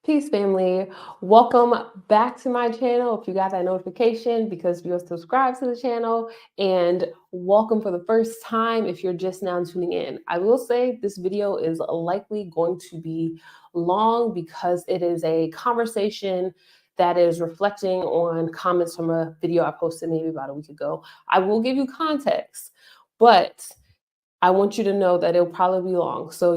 Peace, family. Welcome back to my channel. If you got that notification, because you're subscribed to the channel, and welcome for the first time if you're just now tuning in. I will say this video is likely going to be long because it is a conversation that is reflecting on comments from a video I posted maybe about a week ago. I will give you context, but I want you to know that it'll probably be long. So,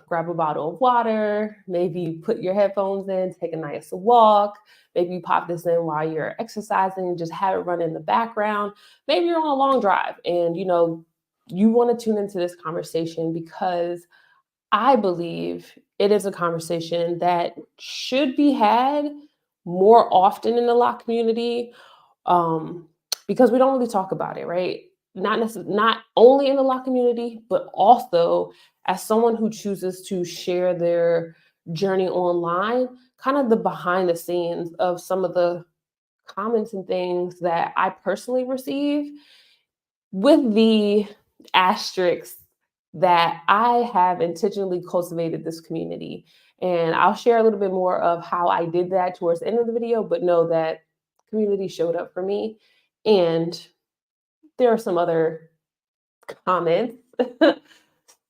grab a bottle of water, maybe put your headphones in, take a nice walk. Maybe you pop this in while you're exercising, just have it run in the background. Maybe you're on a long drive and, you want to tune into this conversation because I believe it is a conversation that should be had more often in the lock community, um, because we don't really talk about it, right? Not only in the Law community, but also as someone who chooses to share their journey online, kind of the behind the scenes of some of the comments and things that I personally receive, with the asterisks that I have intentionally cultivated this community. And I'll share a little bit more of how I did that towards the end of the video, but know that community showed up for me. And there are some other comments,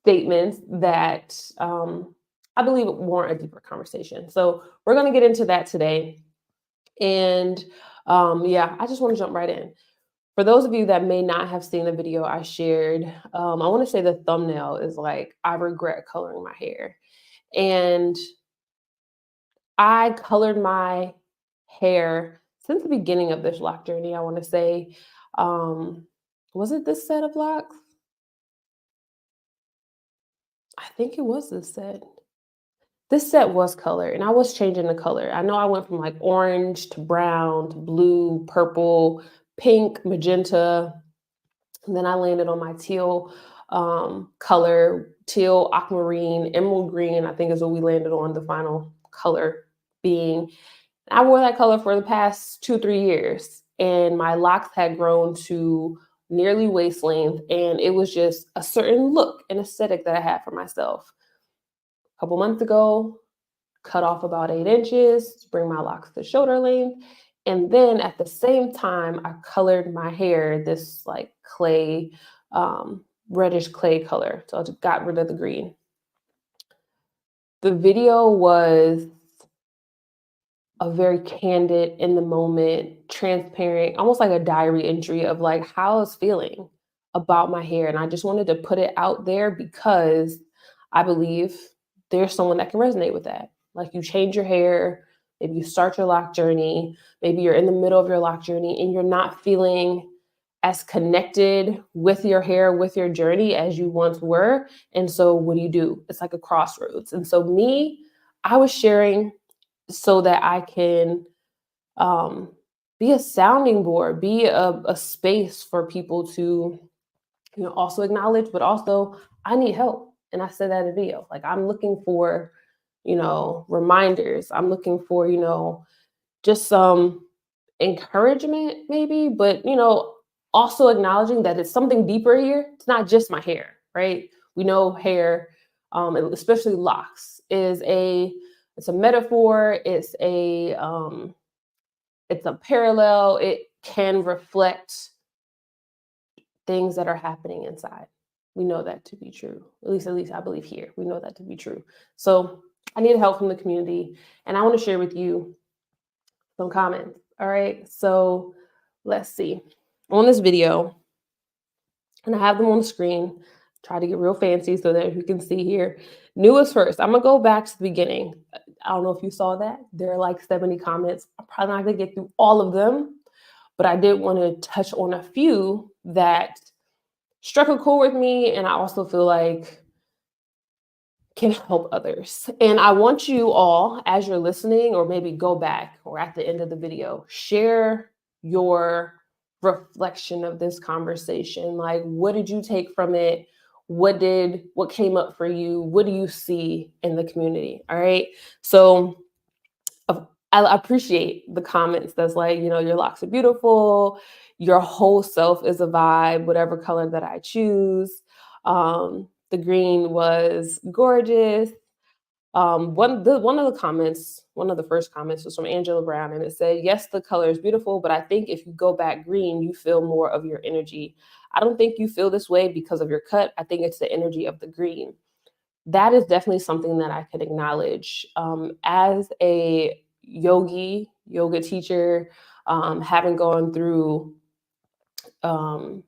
statements that I believe warrant a deeper conversation. So we're going to get into that today. And yeah, I just want to jump right in. For those of you that may not have seen the video I shared, I want to say the thumbnail is like, I regret coloring my hair. And I colored my hair since the beginning of this lock journey, I want to say. Was it this set of locks? I think it was this set. This set was colored, and I was changing the color. I know I went from like orange to brown to blue, purple, pink, magenta, and then I landed on my teal color, teal, aquamarine, emerald green, I think is what we landed on the final color being. I wore that color for the past 2, 3 years, and my locks had grown to nearly waist length, and it was just a certain look and aesthetic that I had for myself. A couple months ago, cut off about 8 inches to bring my locks to shoulder length. And then at the same time, I colored my hair this like clay, reddish clay color. So I just got rid of the green. The video was a very candid, in the moment, transparent, almost like a diary entry of like how I was feeling about my hair. And I just wanted to put it out there because I believe there's someone that can resonate with that. Like, you change your hair, maybe you start your lock journey, maybe you're in the middle of your lock journey and you're not feeling as connected with your hair, with your journey as you once were. And so what do? It's like a crossroads. And so I was sharing so that I can um, be a sounding board, be a space for people to, also acknowledge, but also I need help. And I said that in the video. Like, I'm looking for, reminders. I'm looking for, just some encouragement, maybe, but also acknowledging that it's something deeper here. It's not just my hair, right? We know hair, and especially locks, it's a metaphor. It's a parallel. It can reflect things that are happening inside. We know that to be true. At least I believe here. We know that to be true. So I need help from the community, and I want to share with you some comments. All right. So let's see. On this video, and I have them on the screen. Try to get real fancy so that you can see here. Newest first. I'm gonna go back to the beginning. I don't know if you saw that. There are like 70 comments. I'm probably not gonna get through all of them, but I did want to touch on a few that struck a chord with me, and I also feel like can help others. And I want you all, as you're listening, or maybe go back or at the end of the video, share your reflection of this conversation. Like, what did you take from it? What came up for you? What do you see in the community? All right. So I appreciate the comments that's like, your locks are beautiful. Your whole self is a vibe, whatever color that I choose. The green was gorgeous. One of the comments, one of the first comments was from Angela Brown, and it said, "Yes, the color is beautiful, but I think if you go back green, you feel more of your energy. I don't think you feel this way because of your cut. I think it's the energy of the green." That is definitely something that I could acknowledge. As a yoga teacher, having gone through, um,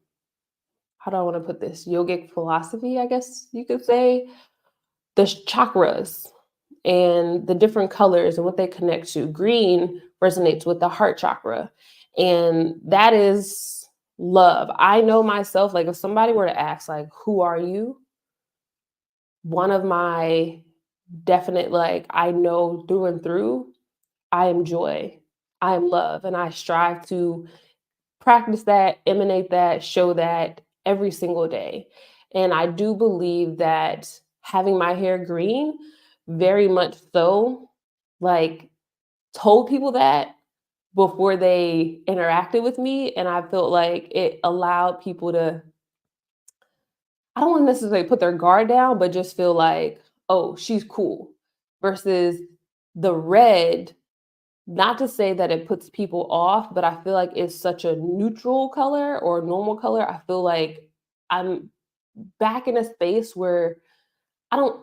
how do I want to put this, yogic philosophy, I guess you could say, the chakras and the different colors and what they connect to. Green resonates with the heart chakra, and that is love. I know myself, like if somebody were to ask, like, who are you? One of my definite, like, I know through and through, I am joy, I am love, and I strive to practice that, emanate that, show that every single day. And I do believe that having my hair green, very much so, like, told people that before they interacted with me. And I felt like it allowed people to, I don't want to necessarily put their guard down, but just feel like, oh, she's cool. Versus the red, not to say that it puts people off, but I feel like it's such a neutral color or normal color. I feel like I'm back in a space where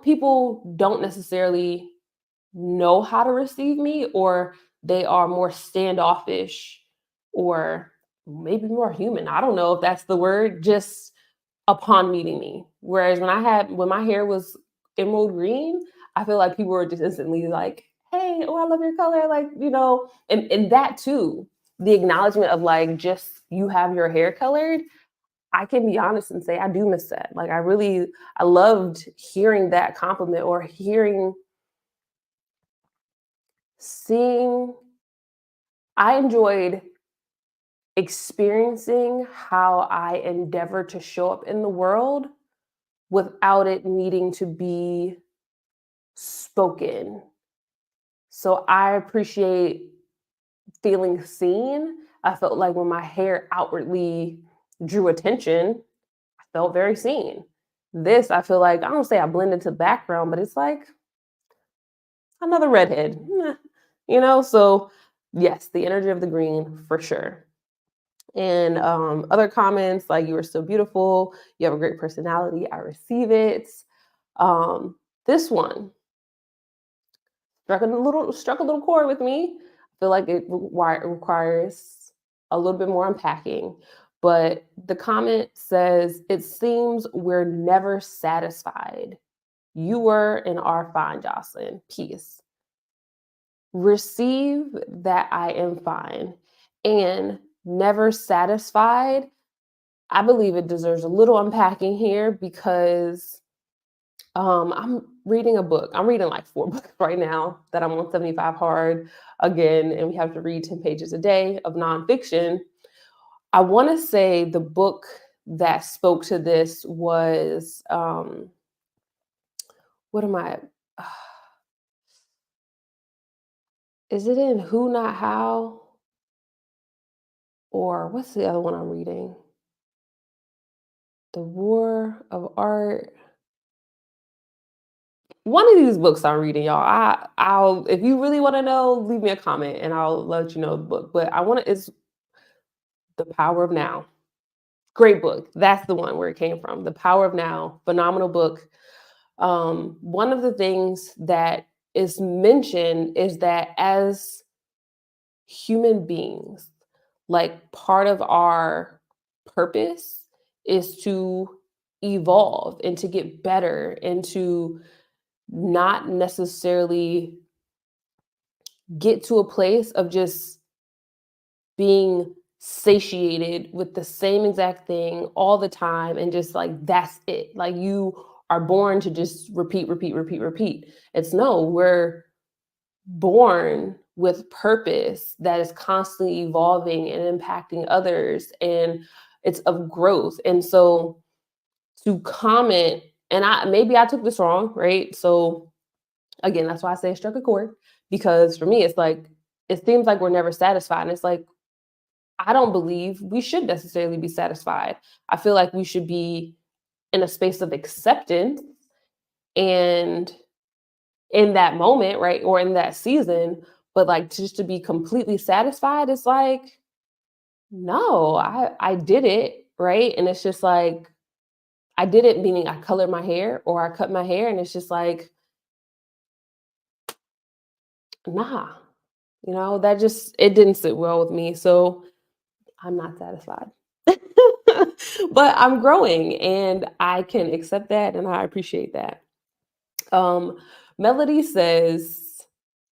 people don't necessarily know how to receive me, or they are more standoffish, or maybe more human. I don't know if that's the word, just upon meeting me. Whereas when my hair was emerald green, I feel like people were just instantly like, "Hey, oh, I love your color," like, and that too, the acknowledgement of, like, just you have your hair colored. I can be honest and say I do miss that. Like, I loved hearing that compliment, or seeing. I enjoyed experiencing how I endeavor to show up in the world without it needing to be spoken. So I appreciate feeling seen. I felt like when my hair outwardly drew attention, I felt very seen. This, I feel like, I don't say I blend into the background, but it's like another redhead. So yes, the energy of the green for sure. And other comments like, "You are so beautiful. You have a great personality. I receive it." Um, this one struck a little chord with me. I feel like it requires a little bit more unpacking. But the comment says, "It seems we're never satisfied. You were and are fine, Jocelyn. Peace. Receive that I am fine." And never satisfied, I believe it deserves a little unpacking here, because I'm reading a book. I'm reading like four books right now that I'm on 75 hard again, and we have to read 10 pages a day of nonfiction. I want to say the book that spoke to this was, what am I? Is it in Who Not How? Or what's the other one I'm reading? The War of Art. One of these books I'm reading, y'all. I'll If you really want to know, leave me a comment and I'll let you know the book. But it's The Power of Now. Great book. That's the one where it came from. The Power of Now. Phenomenal book. One of the things that is mentioned is that as human beings, like, part of our purpose is to evolve and to get better and to not necessarily get to a place of just being satiated with the same exact thing all the time, and just like that's it. Like, you are born to just repeat, repeat, repeat, repeat. It's no, we're born with purpose that is constantly evolving and impacting others, and it's of growth. And so to comment, and I took this wrong, right? So again, that's why I say it struck a chord, because for me, it's like, it seems like we're never satisfied. And it's like, I don't believe we should necessarily be satisfied. I feel like we should be in a space of acceptance and in that moment, right? Or in that season. But like just to be completely satisfied, it's like, no, I did it, right? And it's just like I did it, meaning I colored my hair or I cut my hair, and it's just like, nah, that just it didn't sit well with me. So I'm not satisfied. But I'm growing and I can accept that and I appreciate that. Um, Melody says,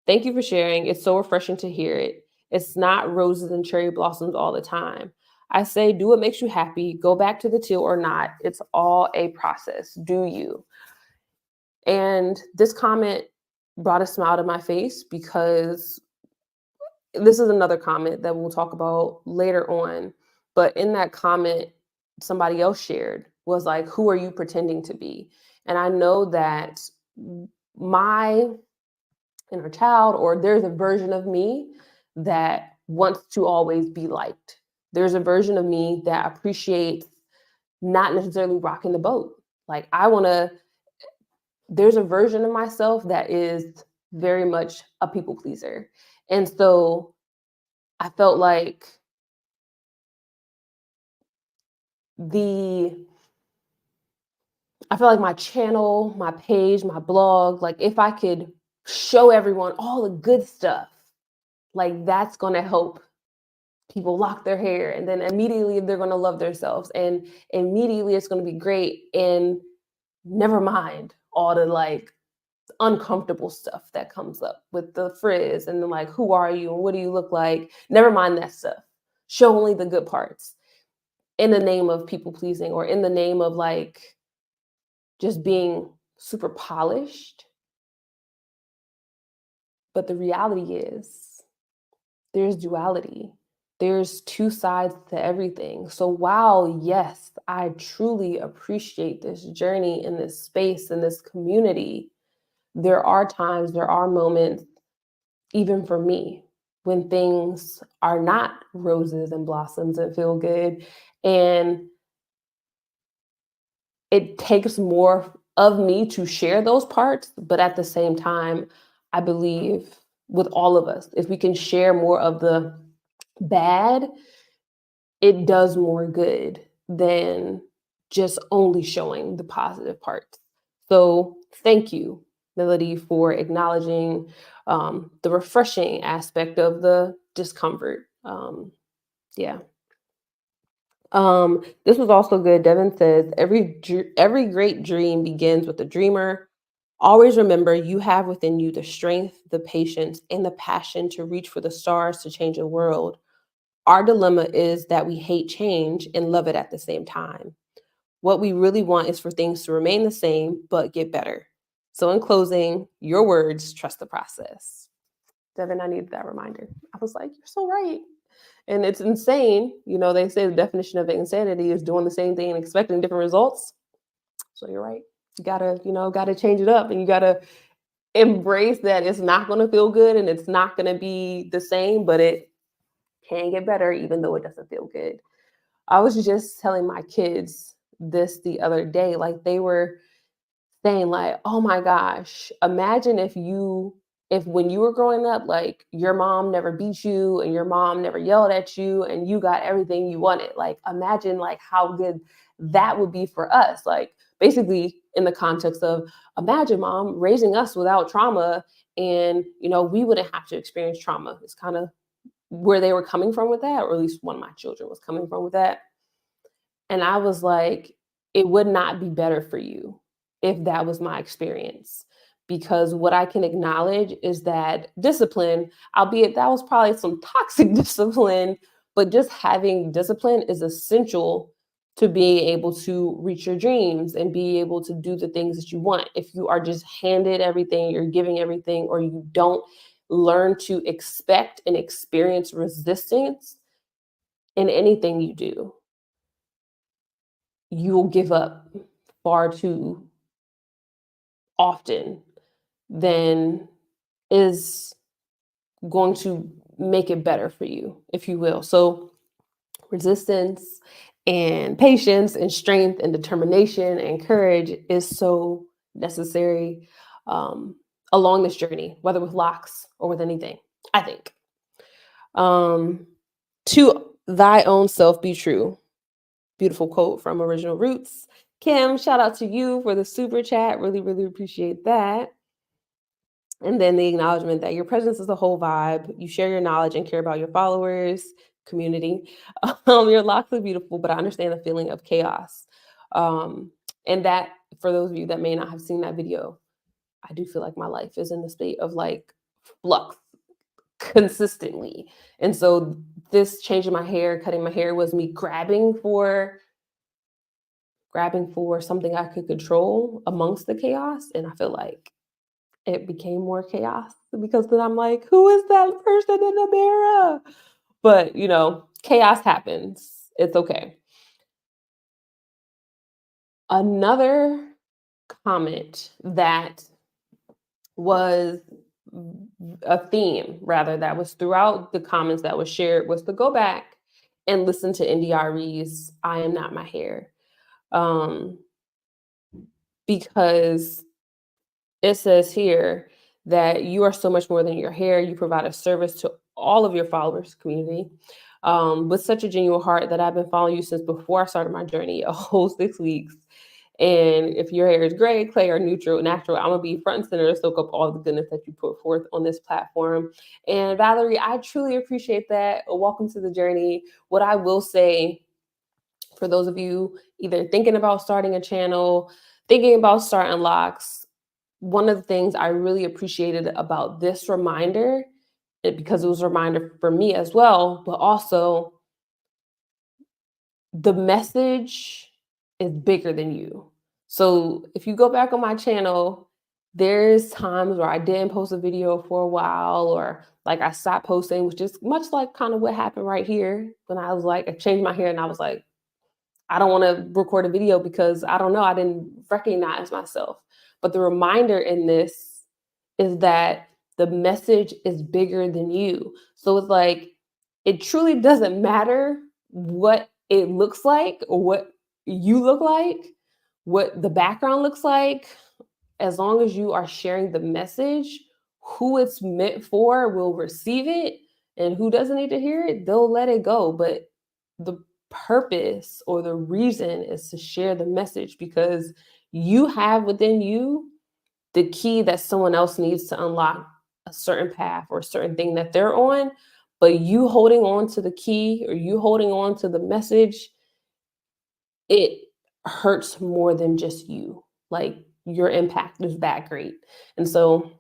thank you for sharing. It's so refreshing to hear it. It's not roses and cherry blossoms all the time. I say, do what makes you happy. Go back to the teal or not. It's all a process. Do you? And this comment brought a smile to my face because this is another comment that we'll talk about later on. But in that comment, somebody else shared was like, who are you pretending to be? And I know that my inner child, or there's a version of me that wants to always be liked. There's a version of me that appreciates not necessarily rocking the boat. Like, there's a version of myself that is very much a people pleaser. And so I felt like the I feel like my channel, my page, my blog, like if I could show everyone all the good stuff, like that's going to help people lock their hair, and then immediately they're going to love themselves, and immediately it's going to be great, and never mind all the like uncomfortable stuff that comes up with the frizz and then like, who are you and what do you look like? Never mind that stuff. Show only the good parts in the name of people pleasing, or in the name of like just being super polished. But the reality is there's duality. There's two sides to everything. So while, yes, I truly appreciate this journey in this space, in this community, there are times, there are moments, even for me, when things are not roses and blossoms and feel good. And it takes more of me to share those parts. But at the same time, I believe with all of us, if we can share more of the bad, it does more good than just only showing the positive parts. So thank you, Melody, for acknowledging the refreshing aspect of the discomfort. Yeah. This was also good. Devin says every great dream begins with a dreamer. Always remember you have within you the strength, the patience, and the passion to reach for the stars to change the world. Our dilemma is that we hate change and love it at the same time. What we really want is for things to remain the same, but get better. So, in closing, your words, trust the process. Devin, I needed that reminder. I was like, you're so right. And it's insane. They say the definition of insanity is doing the same thing and expecting different results. So, you're right. You gotta change it up, and you gotta embrace that it's not gonna feel good and it's not gonna be the same, but it can get better even though it doesn't feel good. I was just telling my kids this the other day. Like, they were saying like, "Oh my gosh, imagine if when you were growing up, like your mom never beat you and your mom never yelled at you and you got everything you wanted. Like, imagine like how good that would be for us." Like, basically in the context of, imagine mom raising us without trauma, and we wouldn't have to experience trauma. It's kind of where they were coming from with that, or at least one of my children was coming from with that. And I was like, it would not be better for you if that was my experience. Because what I can acknowledge is that discipline, albeit that was probably some toxic discipline, but just having discipline is essential to being able to reach your dreams and be able to do the things that you want. If you are just handed everything, you're giving everything, or you don't learn to expect and experience resistance in anything you do, you'll give up far too often than is going to make it better for you, if you will. So, resistance and patience and strength and determination and courage is so necessary. Um, along this journey, whether with locks or with anything, I think. Um, to thy own self be true. Beautiful quote from Original Roots. Kim, shout out to you for the super chat. Really, really appreciate that. And then the acknowledgement that your presence is the whole vibe. You share your knowledge and care about your followers, community. Your locks are beautiful, but I understand the feeling of chaos. And that, for those of you that may not have seen that video, I do feel like my life is in the state of like flux consistently. And so this changing my hair, cutting my hair was me grabbing for something I could control amongst the chaos. And I feel like it became more chaos because then I'm like, who is that person in the mirror? But chaos happens. It's okay. Another comment that was a theme, rather, that was throughout the comments that was shared was to go back and listen to NDRE's I Am Not My Hair. Because it says here that you are so much more than your hair. You provide a service to all of your followers community with such a genuine heart that I've been following you since before I started my journey, a whole 6 weeks. And if your hair is gray, clay, or neutral, natural, I'm going to be front and center to soak up all the goodness that you put forth on this platform. And Valerie, I truly appreciate that. Welcome to the journey. What I will say, for those of you either thinking about starting a channel, thinking about starting locks, one of the things I really appreciated about this reminder, because it was a reminder for me as well, but also the message is bigger than you. So if you go back on my channel, there's times where I didn't post a video for a while, or like I stopped posting, which is much like kind of what happened right here when I was like, I changed my hair and I was like, I don't want to record a video because I don't know, I didn't recognize myself. But the reminder in this is that the message is bigger than you. So it's like, it truly doesn't matter what it looks like or what you look like, what the background looks like, as long as you are sharing the message, who it's meant for will receive it, and who doesn't need to hear it, they'll let it go. But the purpose or the reason is to share the message, because you have within you the key that someone else needs to unlock a certain path or a certain thing that they're on. But you holding on to the key, or you holding on to the message, it hurts more than just you. Like, your impact is that great. And so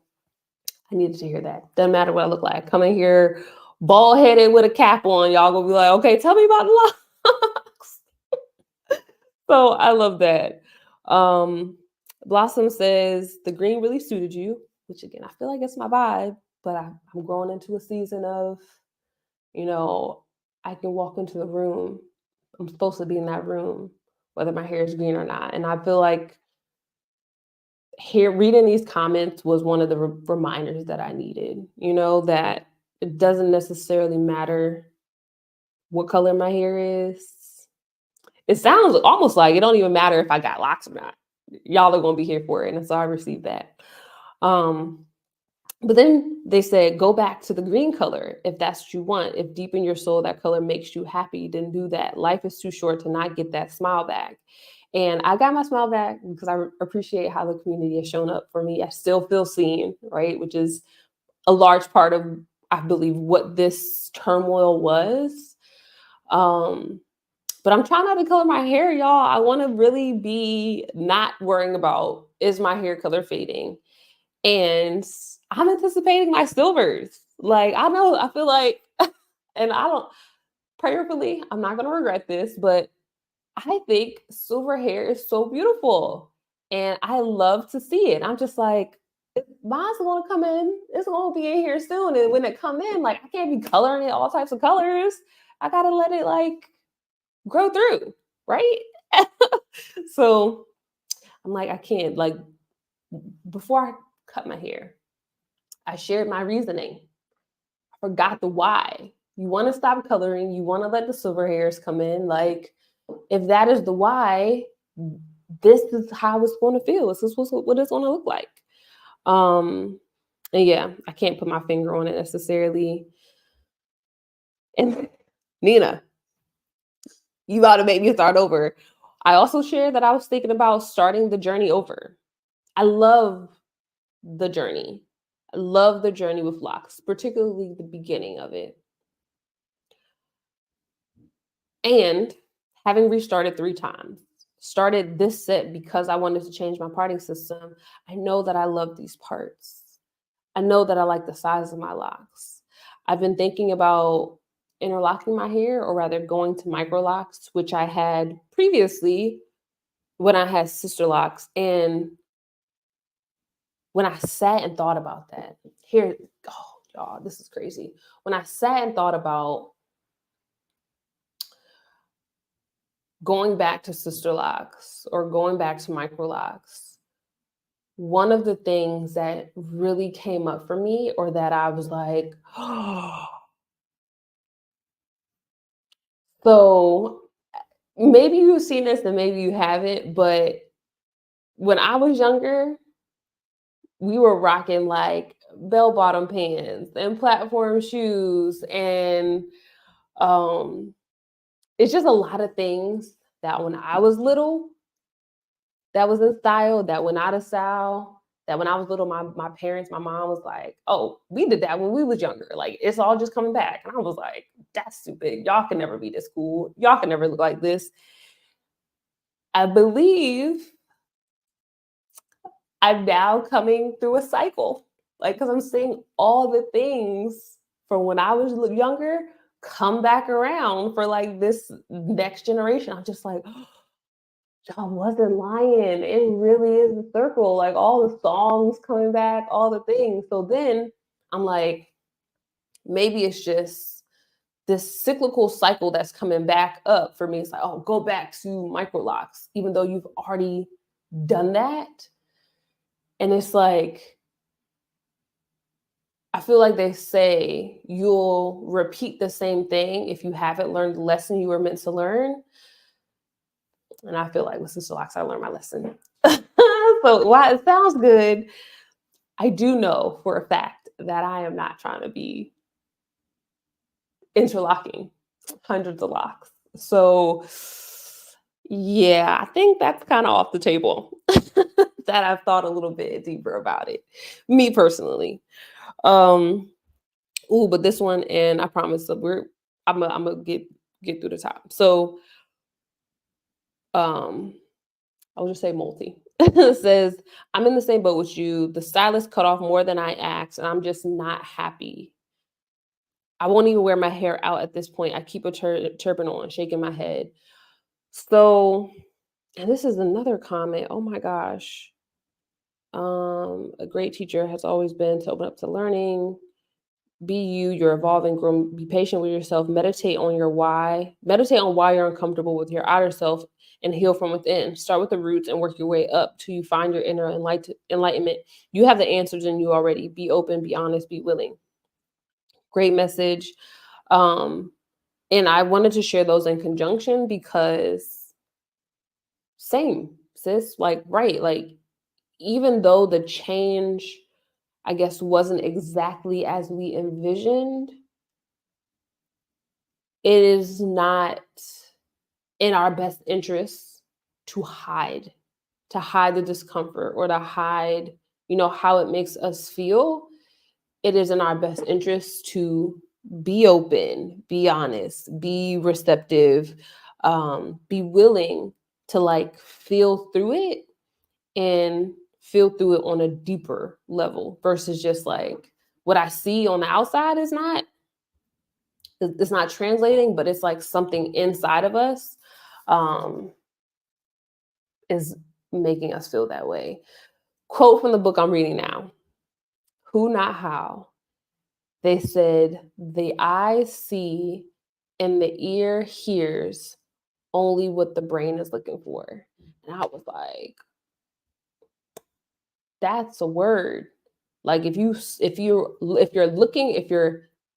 I needed to hear that. Doesn't matter what I look like. Come in here bald headed with a cap on, y'all gonna be like, okay, tell me about the locks. So I love that. Blossom says the green really suited you, which again, I feel like it's my vibe, but I'm growing into a season of, I can walk into the room. I'm supposed to be in that room, whether my hair is green or not. And I feel like reading these comments was one of the reminders that I needed, that it doesn't necessarily matter what color my hair is. It sounds almost like it don't even matter if I got locks or not. Y'all are gonna be here for it. And so I received that. But then they said, go back to the green color if that's what you want. If deep in your soul that color makes you happy, then do that. Life is too short to not get that smile back. And I got my smile back because I appreciate how the community has shown up for me. I still feel seen, right? Which is a large part of, I believe, what this turmoil was. But I'm trying not to color my hair, y'all. I want to really be not worrying about, is my hair color fading? And I'm anticipating my silvers. Like, I feel like, and prayerfully, I'm not going to regret this, but I think silver hair is so beautiful. And I love to see it. I'm just like, mine's going to come in. It's going to be in here soon. And when it come in, like, I can't be coloring it all types of colors. I got to let it like grow through, right? So I'm like, I can't, like, before I cut my hair, I shared my reasoning. I forgot the why. You want to stop coloring. You want to let the silver hairs come in. Like, if that is the why, this is how it's going to feel. This is what it's going to look like. And yeah, I can't put my finger on it necessarily. And Nina, you about to make me start over. I also shared that I was thinking about starting the journey over. I love the journey. I love the journey with locks, particularly the beginning of it. And having restarted 3 times, started this set because I wanted to change my parting system. I know that I love these parts. I know that I like the size of my locks. I've been thinking about interlocking my hair, or rather going to micro locks, which I had previously when I had sister locks. And when I sat and thought about that, here, oh, y'all, this is crazy. When I sat and thought about going back to sister locks or going back to micro locks, one of the things that really came up for me, or that I was like, so maybe you've seen this and maybe you haven't, but when I was younger, we were rocking like bell bottom pants and platform shoes, and um it's just a lot of things that when I was little, that was in style, that went out of style, that when I was little, my parents, my mom was like, "Oh, we did that when we was younger. Like, it's all just coming back." And I was like, "That's stupid. Y'all can never be this cool. Y'all can never look like this." I believe I'm now coming through a cycle, like, because I'm seeing all the things from when I was younger come back around for like this next generation. I'm just like, y'all wasn't lying. It really is a circle. Like all the songs coming back, all the things. So then I'm like, maybe it's just this cyclical cycle that's coming back up for me. It's like, oh, go back to micro locks, even though you've already done that. And it's like, I feel like they say you'll repeat the same thing if you haven't learned the lesson you were meant to learn. And I feel like with Sister Locks, I learned my lesson. So while it sounds good, I do know for a fact that I am not trying to be interlocking hundreds of locks. So yeah, I think that's kind of off the table. That I've thought a little bit deeper about it. Me personally. Um, but this one, and I promise that I'm gonna get through the top. So um I'll just say multi. It says, I'm in the same boat with you. The stylist cut off more than I asked, and I'm just not happy. I won't even wear my hair out at this point. I keep a turban on, shaking my head. So, and this is another comment. Oh my gosh. A great teacher has always been to open up to learning. Be you, you're evolving, grow, be patient with yourself, meditate on your why, meditate on why you're uncomfortable with your outer self, and heal from within. Start with the roots and work your way up till you find your inner enlightenment. You have the answers in you already. Be open, be honest, be willing. Great message. Um, and I wanted to share those in conjunction because same, sis, like, right, like, even though the change, I guess, wasn't exactly as we envisioned, it is not in our best interests to hide the discomfort, or to hide, how it makes us feel. It is in our best interest to be open, be honest, be receptive, be willing to like feel through it, and feel through it on a deeper level versus just like what I see on the outside is not, it's not translating, but it's like something inside of us um, is making us feel that way. Quote from the book I'm reading now: Who, not how. They said, the eye see and the ear hears only what the brain is looking for. And I was like, that's a word. Like if you're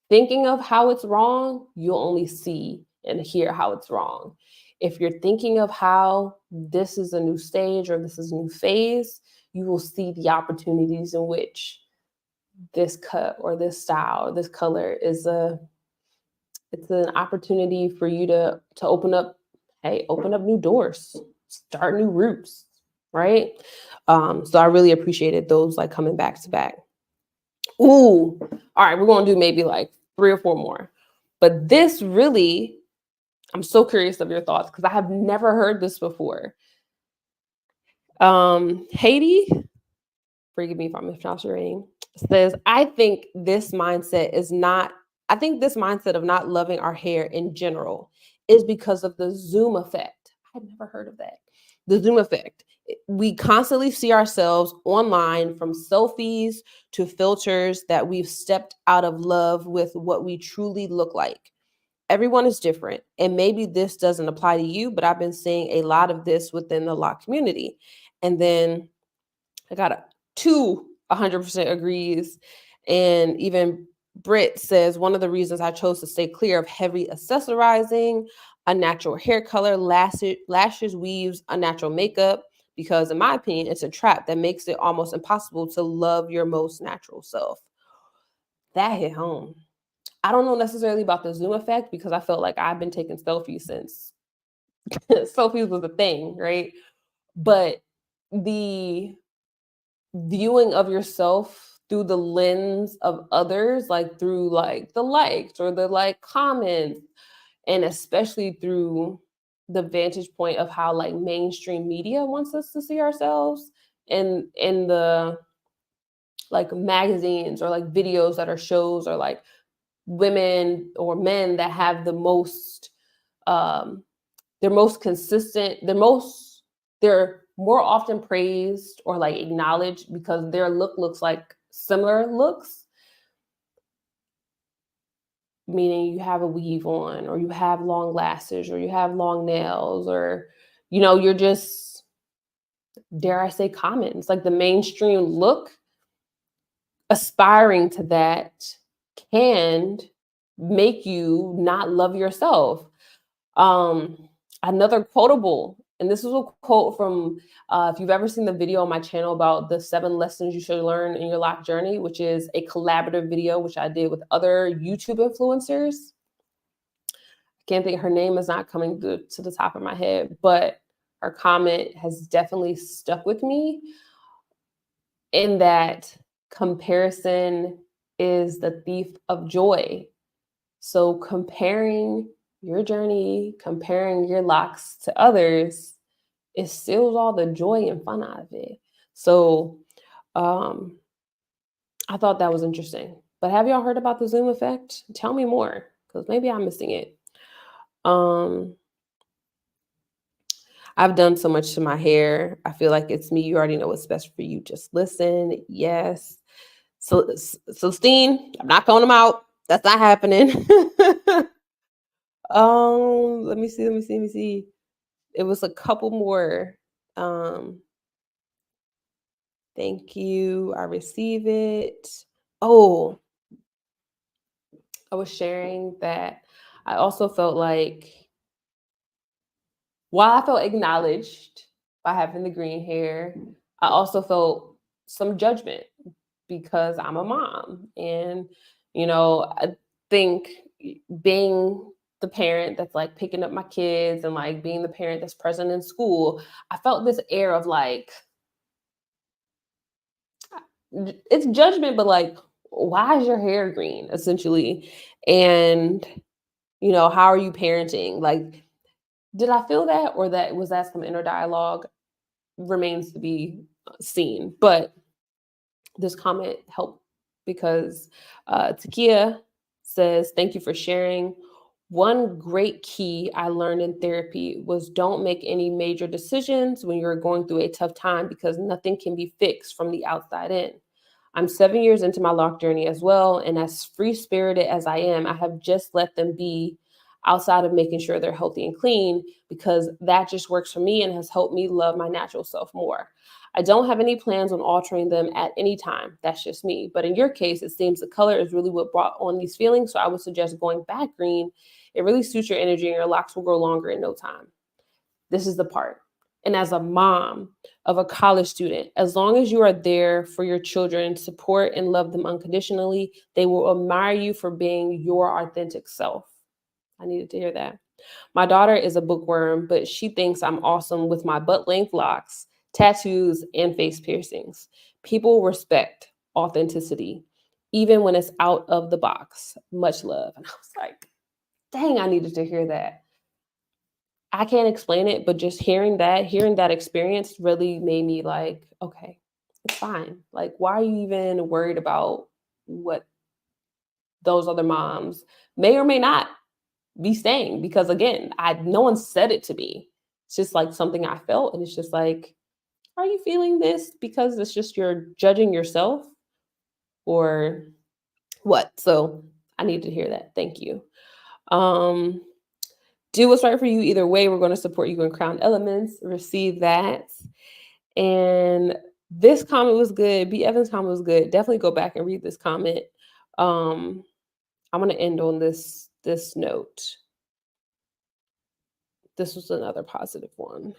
thinking of how it's wrong, you'll only see and hear how it's wrong. If you're thinking of how this is a new stage or this is a new phase, you will see the opportunities in which this cut or this style or this color is it's an opportunity for you to open up, hey, open up new doors, start new routes, right? So I really appreciated those like coming back to back. Ooh, all right, we're gonna do maybe like 3 or 4 more. But this really, I'm so curious of your thoughts because I have never heard this before. Haiti, forgive me if I'm mispronouncing your name, says, I think this mindset of not loving our hair in general is because of the Zoom effect. I've never heard of that. The Zoom effect. We constantly see ourselves online, from selfies to filters, that we've stepped out of love with what we truly look like. Everyone is different, and maybe this doesn't apply to you, but I've been seeing a lot of this within the lock community. And then I got 100% agrees. And even Britt says, one of the reasons I chose to stay clear of heavy accessorizing, unnatural hair color, lashes, weaves, unnatural makeup, because in my opinion, it's a trap that makes it almost impossible to love your most natural self. That hit home. I don't know necessarily about the Zoom effect because I felt like I've been taking selfies since selfies was a thing, right? But the viewing of yourself through the lens of others, like through like the likes or the like comments, and especially through the vantage point of how like mainstream media wants us to see ourselves in the like magazines or like videos that are shows, or like women or men that have the most they're most consistent, they're more often praised or like acknowledged because their look looks like similar looks, meaning you have a weave on, or you have long lashes, or you have long nails, or you're just, dare I say, common. It's like the mainstream look. Aspiring to that can make you not love yourself. Another quotable, and this is a quote from, if you've ever seen the video on my channel about the 7 lessons you should learn in your lock journey, which is a collaborative video, which I did with other YouTube influencers. I can't think, her name is not coming to the top of my head, but her comment has definitely stuck with me, in that comparison is the thief of joy. So comparing your journey, comparing your locks to others, it steals all the joy and fun out of it. So I thought that was interesting. But have y'all heard about the Zoom effect? Tell me more, because maybe I'm missing it. I've done so much to my hair. I feel like it's me. You already know what's best for you. Just listen. Yes. So Steen, I'm not calling them out. That's not happening. Let me see. It was a couple more. Thank you. I receive it. Oh, I was sharing that I also felt like, while I felt acknowledged by having the green hair, I also felt some judgment because I'm a mom. And, I think being the parent that's like picking up my kids and like being the parent that's present in school, I felt this air of like, it's judgment, but like, why is your hair green, essentially? And, how are you parenting? Like, did I feel that, or was that some inner dialogue? Remains to be seen. But this comment helped because Takia says, thank you for sharing. One great key I learned in therapy was, don't make any major decisions when you're going through a tough time, because nothing can be fixed from the outside in. I'm 7 years into my lock journey as well, and as free-spirited as I am, I have just let them be, outside of making sure they're healthy and clean, because that just works for me and has helped me love my natural self more. I don't have any plans on altering them at any time. That's just me. But in your case, it seems the color is really what brought on these feelings. So I would suggest going back green. It really suits your energy, and your locks will grow longer in no time. This is the part. And as a mom of a college student, as long as you are there for your children, support and love them unconditionally, they will admire you for being your authentic self. I needed to hear that. My daughter is a bookworm, but she thinks I'm awesome with my butt length locks, tattoos, and face piercings. People respect authenticity, even when it's out of the box. Much love. And I was like, dang, I needed to hear that. I can't explain it, but just hearing that experience really made me like, okay, it's fine. Like, why are you even worried about what those other moms may or may not be saying? Because again, no one said it to me. It's just like something I felt, and it's just like, are you feeling this because it's just you're judging yourself or what? So I need to hear that. Thank you. Um, do what's right for you either way. We're going to support you in Crown Elements. Receive that. And this comment was good. B. Evans' comment was good. Definitely go back and read this comment. I'm going to end on this note. This was another positive one.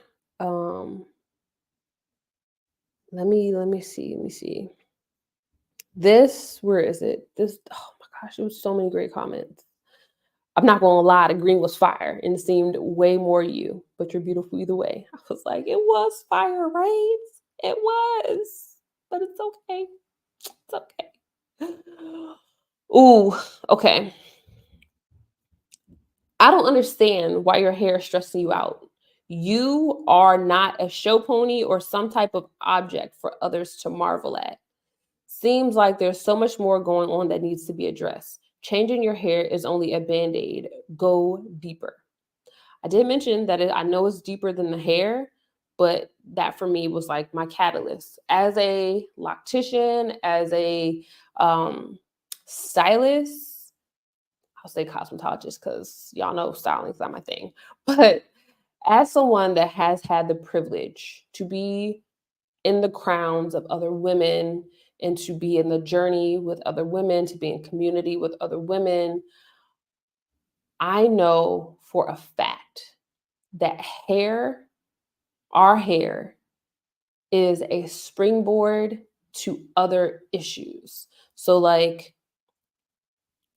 Let me see. This, where is it? This, oh my gosh, it was so many great comments. I'm not gonna lie, the green was fire and it seemed way more you, but you're beautiful either way. I was like, it was fire, right? It was, but it's okay. It's okay. Ooh, okay. I don't understand why your hair is stressing you out. You are not a show pony or some type of object for others to marvel at. Seems like there's so much more going on that needs to be addressed. Changing your hair is only a band aid. Go deeper. I did mention that I know it's deeper than the hair, but that for me was like my catalyst. As a loctician, as a stylist, I'll say cosmetologist because y'all know styling is not my thing. But as someone that has had the privilege to be in the crowns of other women and to be in the journey with other women, to be in community with other women, I know for a fact that our hair, is a springboard to other issues. So, like,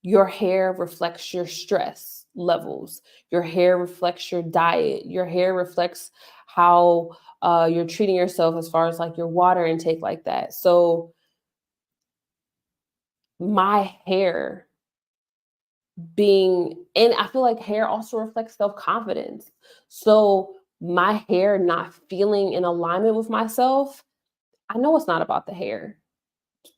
your hair reflects your stress levels, your hair reflects your diet, your hair reflects how you're treating yourself as far as like your water intake, like that. So, my hair and I feel like hair also reflects self-confidence. So my hair not feeling in alignment with myself, I know it's not about the hair,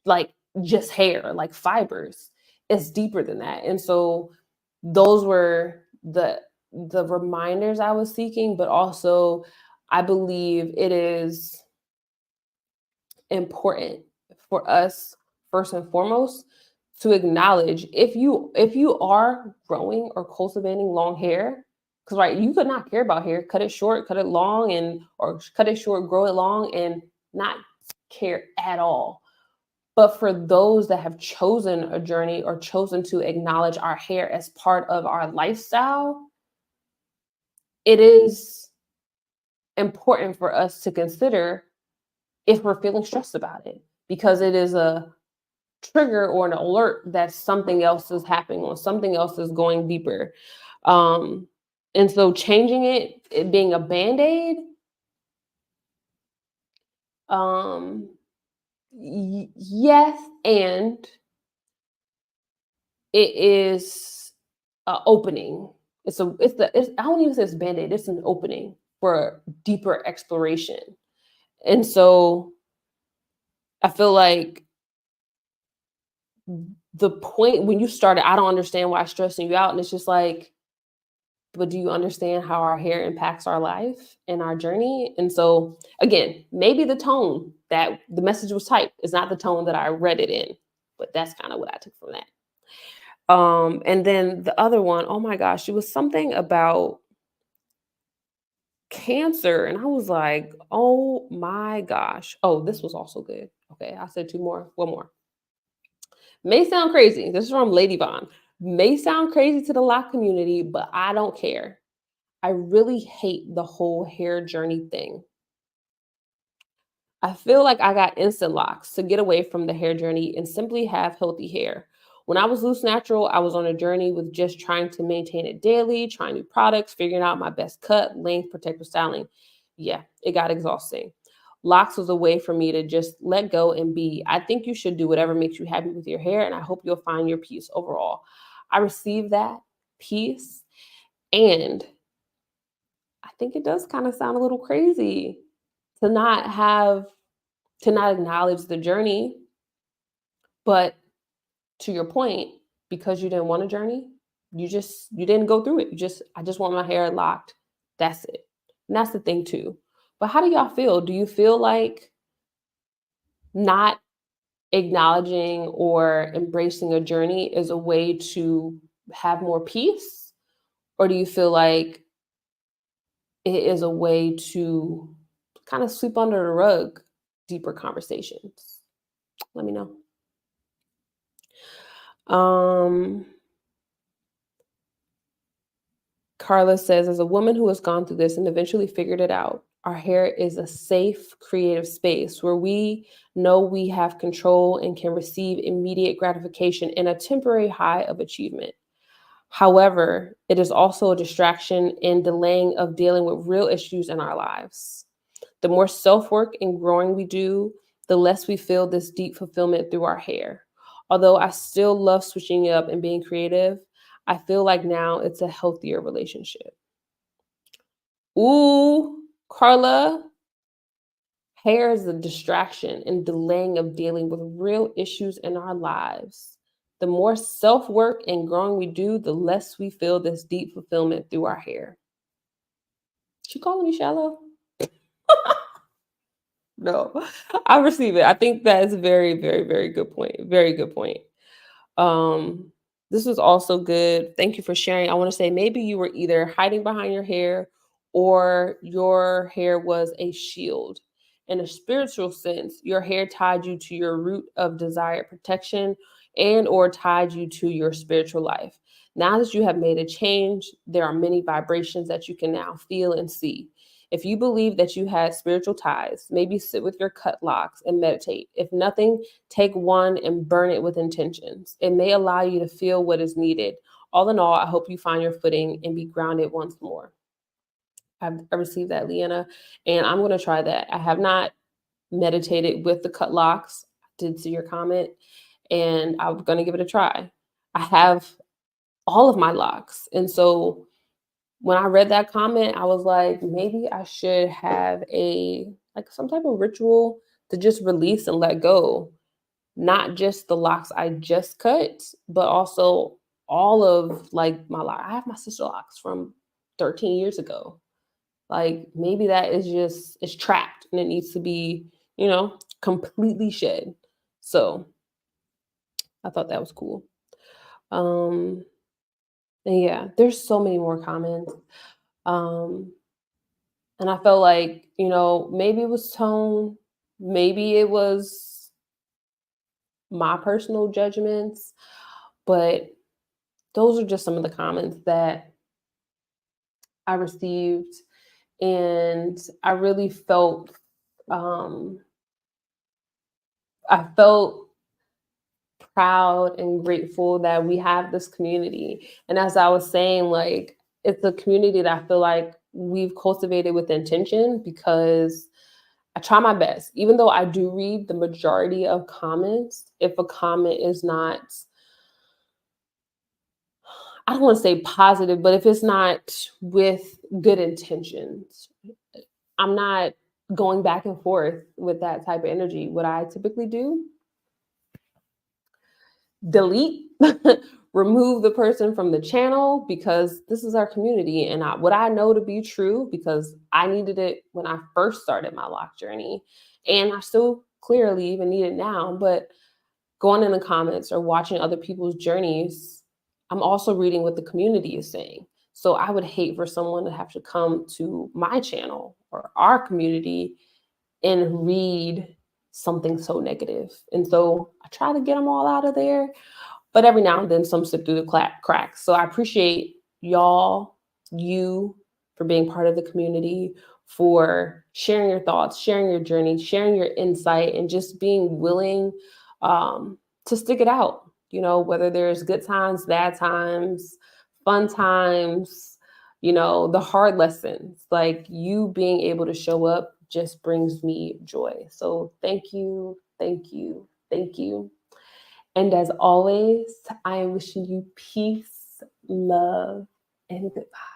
like just hair, like fibers. It's deeper than that. And so those were the reminders I was seeking, but also I believe it is important for us first and foremost to acknowledge if you are growing or cultivating long hair, because right, you could not care about hair, cut it short, cut it long, and or cut it short, grow it long, and not care at all. But for those that have chosen a journey or chosen to acknowledge our hair as part of our lifestyle, it is important for us to consider if we're feeling stressed about it, because it is a trigger or an alert that something else is happening or something else is going deeper. Um, and so changing it being a band-aid, um, yes, and it is a opening. I don't even say it's band-aid, it's an opening for deeper exploration. And so I feel like the point when you started, I don't understand why it's stressing you out. And it's just like, but do you understand how our hair impacts our life and our journey? And so, again, maybe the tone that the message was typed is not the tone that I read it in, but that's kind of what I took from that. And then the other one, oh my gosh, it was something about cancer. And I was like, oh my gosh. Oh, this was also good. Okay, I said two more, one more. May sound crazy. This is from Lady Bond. May sound crazy to the lock community, but I don't care. I really hate the whole hair journey thing. I feel like I got instant locks to get away from the hair journey and simply have healthy hair. When I was loose natural, I was on a journey with just trying to maintain it daily, trying new products, figuring out my best cut, length, protective styling. Yeah, it got exhausting. Locks was a way for me to just let go and be. I think you should do whatever makes you happy with your hair, and I hope you'll find your peace overall. I received that peace, and I think it does kind of sound a little crazy to not have to not acknowledge the journey, but to your point, because you didn't want a journey, you didn't go through it. I just want my hair locked. That's it. And that's the thing too. But how do y'all feel? Do you feel like not acknowledging or embracing a journey is a way to have more peace? Or do you feel like it is a way to kind of sweep under the rug deeper conversations? Let me know. Um, Carla says, as a woman who has gone through this and eventually figured it out, our hair is a safe, creative space where we know we have control and can receive immediate gratification and a temporary high of achievement. However, it is also a distraction and delaying of dealing with real issues in our lives. The more self work and growing we do, the less we feel this deep fulfillment through our hair. Although I still love switching it up and being creative, I feel like now it's a healthier relationship. Ooh, Carla, hair is a distraction and delaying of dealing with real issues in our lives. The more self work and growing we do, the less we feel this deep fulfillment through our hair. She calling me shallow? No, I receive it. I think that is a very, very, very good point. Very good point. Um, this was also good. Thank you for sharing. I want to say maybe you were either hiding behind your hair or your hair was a shield. In a spiritual sense, your hair tied you to your root of desired protection and or tied you to your spiritual life. Now that you have made a change, there are many vibrations that you can now feel and see. If you believe that you had spiritual ties, maybe sit with your cut locks and meditate. If nothing, take one and burn it with intentions. It may allow you to feel what is needed. All in all, I hope you find your footing and be grounded once more. I received that, Leanna, and I'm going to try that. I have not meditated with the cut locks. I did see your comment, and I'm going to give it a try. I have all of my locks. And so when I read that comment, I was like, maybe I should have like some type of ritual to just release and let go, not just the locks I just cut, but also all of like my lock. I have my sister locks from 13 years ago. Like maybe that is just it's trapped and it needs to be, completely shed. So I thought that was cool. Um and yeah, there's so many more comments. Um and I felt like, maybe it was tone, maybe it was my personal judgments, but those are just some of the comments that I received. And I really um, I felt proud and grateful that we have this community. And as I was saying, like, it's a community that I feel like we've cultivated with intention because I try my best. Even though I do read the majority of comments, if a comment is not, I don't want to say positive, but if it's not with good intentions, I'm not going back and forth with that type of energy. What I typically do, delete, remove the person from the channel because this is our community. And what I know to be true, because I needed it when I first started my lock journey, and I still clearly even need it now, but going in the comments or watching other people's journeys, I'm also reading what the community is saying. So I would hate for someone to have to come to my channel or our community and read something so negative. And so I try to get them all out of there, but every now and then some slip through the cracks. So I appreciate y'all, you, for being part of the community, for sharing your thoughts, sharing your journey, sharing your insight, and just being willing to stick it out. Whether there's good times, bad times, fun times, the hard lessons, like you being able to show up just brings me joy. So thank you, thank you, thank you. And as always, I am wishing you peace, love, and goodbye.